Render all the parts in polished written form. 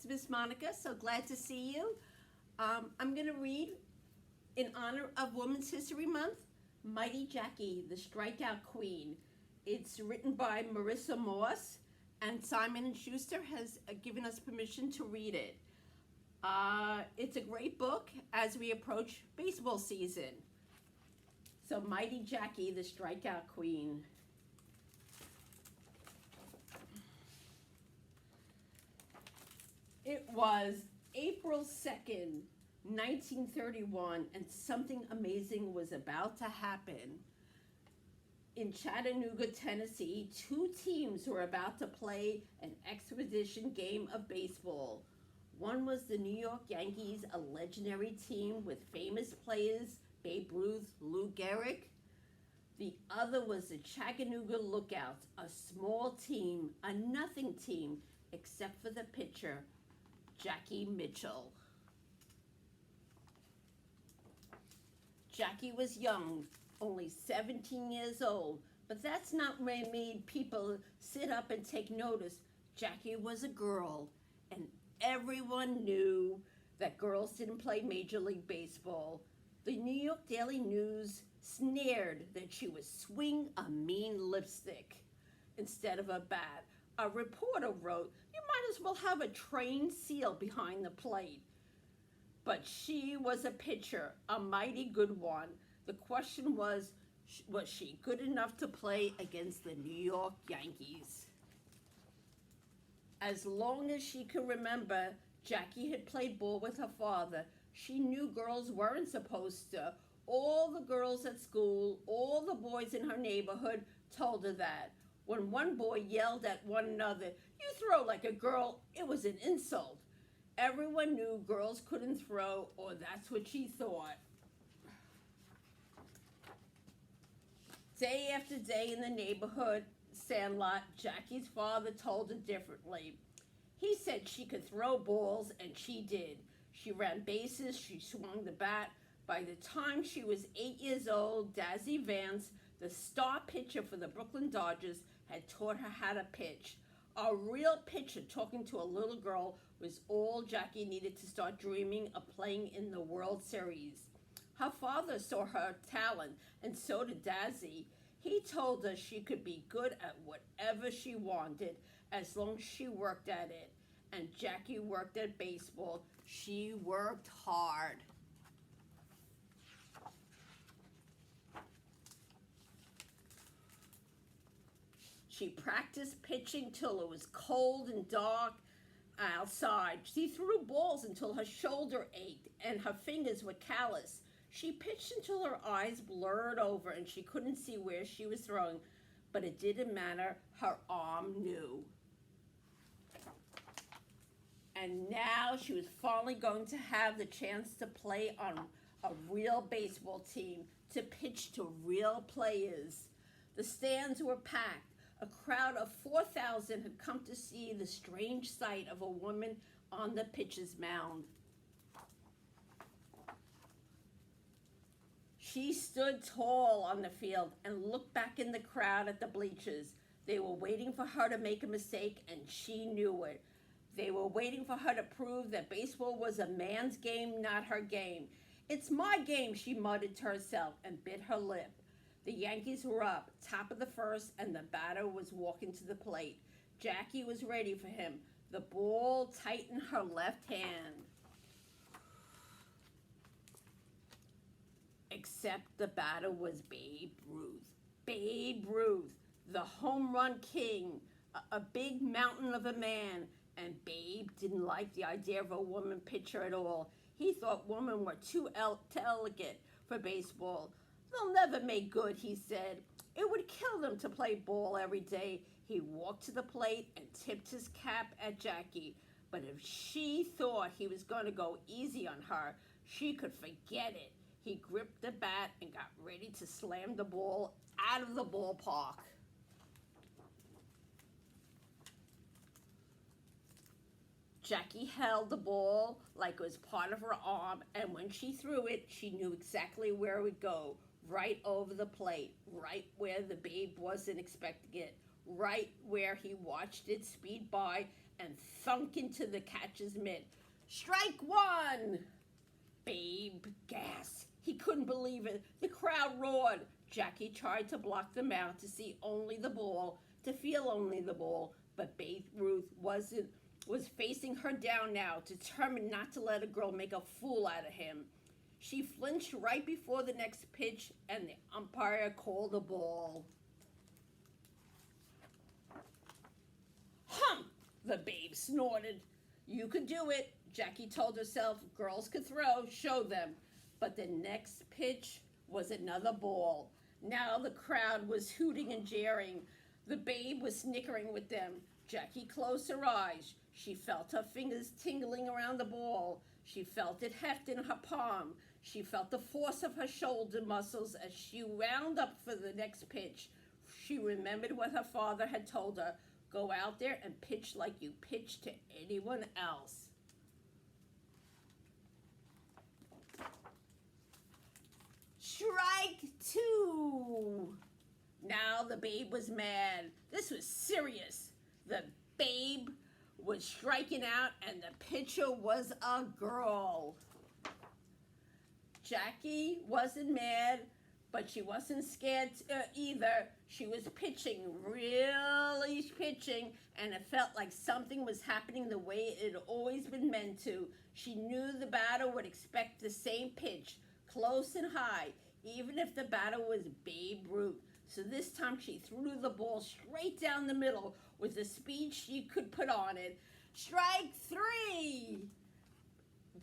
Miss Monica. So glad to see you. I'm going to read in honor of Women's History Month, Mighty Jackie, the Strikeout Queen. It's written by Marissa Moss, and Simon & Schuster has given us permission to read it. It's a great book as we approach baseball season. So Mighty Jackie, the Strikeout Queen. It was April 2nd, 1931, and something amazing was about to happen. In Chattanooga, Tennessee, two teams were about to play an exhibition game of baseball. One was the New York Yankees, a legendary team with famous players, Babe Ruth, Lou Gehrig. The other was the Chattanooga Lookouts, a small team, a nothing team, except for the pitcher, Jackie Mitchell. Jackie was young, only 17 years old, but that's not what made people sit up and take notice. Jackie was a girl, and everyone knew that girls didn't play Major League Baseball. The New York Daily News sneered that she would swing a mean lipstick instead of a bat. A reporter wrote, "You might as well have a trained seal behind the plate." But she was a pitcher, a mighty good one. The question was she good enough to play against the New York Yankees? As long as she could remember, Jackie had played ball with her father. She knew girls weren't supposed to. All the girls at school, all the boys in her neighborhood told her that. When one boy yelled at one another, "You throw like a girl," it was an insult. Everyone knew girls couldn't throw, or that's what she thought. Day after day in the neighborhood sandlot, Jackie's father told her differently. He said she could throw balls, and she did. She ran bases, she swung the bat. By the time she was 8 years old, Dazzy Vance, the star pitcher for the Brooklyn Dodgers, had taught her how to pitch. A real pitcher talking to a little girl was all Jackie needed to start dreaming of playing in the World Series. Her father saw her talent, and so did Dazzy. He told her she could be good at whatever she wanted as long as she worked at it. And Jackie worked at baseball. She worked hard. She practiced pitching till it was cold and dark outside. She threw balls until her shoulder ached and her fingers were callous. She pitched until her eyes blurred over and she couldn't see where she was throwing, but it didn't matter. Her arm knew. And now she was finally going to have the chance to play on a real baseball team, to pitch to real players. The stands were packed. A crowd of 4,000 had come to see the strange sight of a woman on the pitcher's mound. She stood tall on the field and looked back in the crowd at the bleachers. They were waiting for her to make a mistake, and she knew it. They were waiting for her to prove that baseball was a man's game, not her game. "It's my game," she muttered to herself and bit her lip. The Yankees were up, top of the first, and the batter was walking to the plate. Jackie was ready for him. The ball tightened her left hand. Except the batter was Babe Ruth. Babe Ruth, the home run king, a big mountain of a man. And Babe didn't like the idea of a woman pitcher at all. He thought women were too delicate for baseball. "They'll never make good," he said. "It would kill them to play ball every day." He walked to the plate and tipped his cap at Jackie. But if she thought he was going to go easy on her, she could forget it. He gripped the bat and got ready to slam the ball out of the ballpark. Jackie held the ball like it was part of her arm, and when she threw it, she knew exactly where it would go. Right over the plate, right where the Babe wasn't expecting it, right where he watched it speed by and thunk into the catcher's mitt. Strike one! Babe gasped. He couldn't believe it. The crowd roared. Jackie tried to block them out, to see only the ball, to feel only the ball, but Babe Ruth was facing her down now, determined not to let a girl make a fool out of him. She flinched right before the next pitch, and the umpire called a ball. Hump! The Babe snorted. You could do it, Jackie told herself. Girls could throw, show them. But the next pitch was another ball. Now the crowd was hooting and jeering. The Babe was snickering with them. Jackie closed her eyes. She felt her fingers tingling around the ball. She felt it heft in her palm. She felt the force of her shoulder muscles as she wound up for the next pitch. She remembered what her father had told her. Go out there and pitch like you pitch to anyone else. Strike two! Now the Babe was mad. This was serious. The Babe was striking out, and the pitcher was a girl. Jackie wasn't mad, but she wasn't scared either. She was pitching, really pitching, and it felt like something was happening the way it had always been meant to. She knew the batter would expect the same pitch, close and high, even if the batter was Babe Ruth. So this time she threw the ball straight down the middle with the speed she could put on it. Strike three!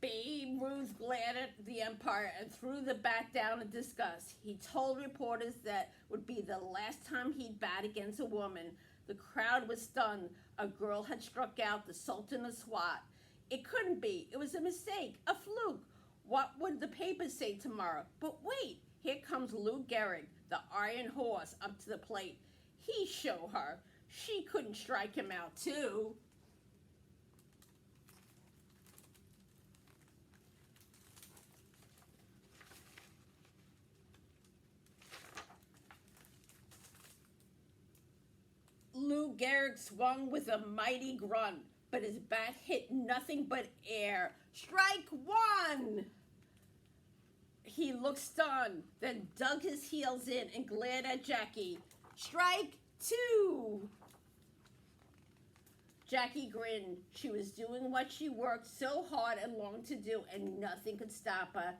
Babe Ruth glared at the umpire and threw the bat down in disgust. He told reporters that would be the last time he'd bat against a woman. The crowd was stunned. A girl had struck out the Sultan of SWAT. It couldn't be. It was a mistake, a fluke. What would the papers say tomorrow? But wait, here comes Lou Gehrig, the Iron Horse, up to the plate. He showed her. She couldn't strike him out, too. Lou Gehrig swung with a mighty grunt, but his bat hit nothing but air. Strike one! He looked stunned, then dug his heels in and glared at Jackie. Strike two! Jackie grinned. She was doing what she worked so hard and long to do, and nothing could stop her.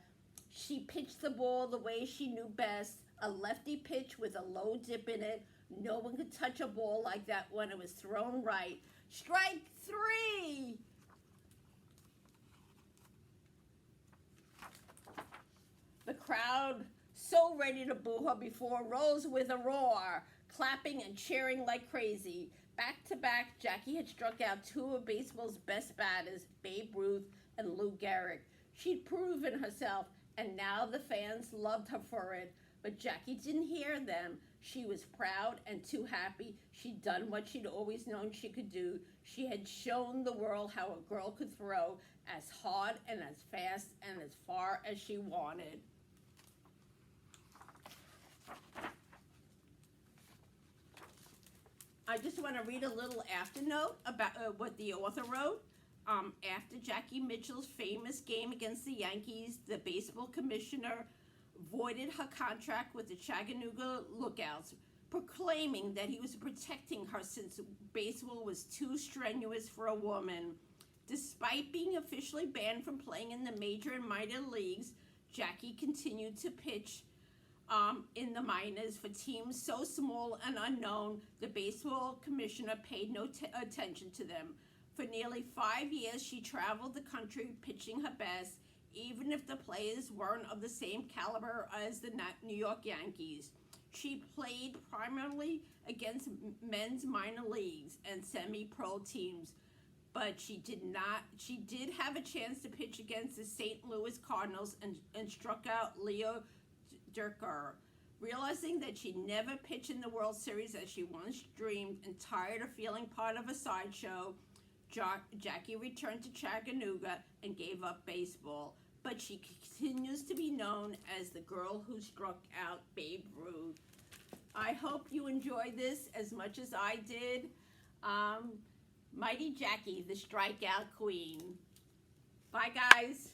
She pitched the ball the way she knew best, a lefty pitch with a low dip in it. No one could touch a ball like that when it was thrown right. Strike three! The crowd, so ready to boo her before, rose with a roar, clapping and cheering like crazy. Back to back, Jackie had struck out two of baseball's best batters, Babe Ruth and Lou Gehrig. She'd proven herself, and now the fans loved her for it. But Jackie didn't hear them. She was proud and too happy. She'd done what she'd always known she could do. She had shown the world how a girl could throw as hard and as fast and as far as she wanted. I just want to read a little afternote about what the author wrote. After Jackie Mitchell's famous game against the Yankees, the baseball commissioner voided her contract with the Chattanooga Lookouts, proclaiming that he was protecting her since baseball was too strenuous for a woman. Despite being officially banned from playing in the major and minor leagues, Jackie continued to pitch in the minors for teams so small and unknown, the baseball commissioner paid no attention to them. For nearly 5 years, she traveled the country pitching her best, even if the players weren't of the same caliber as the New York Yankees. She played primarily against men's minor leagues and semi-pro teams, but she did have a chance to pitch against the St. Louis Cardinals and struck out Leo Durocher. Realizing that she'd never pitch in the World Series as she once dreamed and tired of feeling part of a sideshow, Jackie returned to Chattanooga and gave up baseball. But she continues to be known as the girl who struck out Babe Ruth. I hope you enjoyed this as much as I did. Mighty Jackie, the strikeout queen. Bye, guys.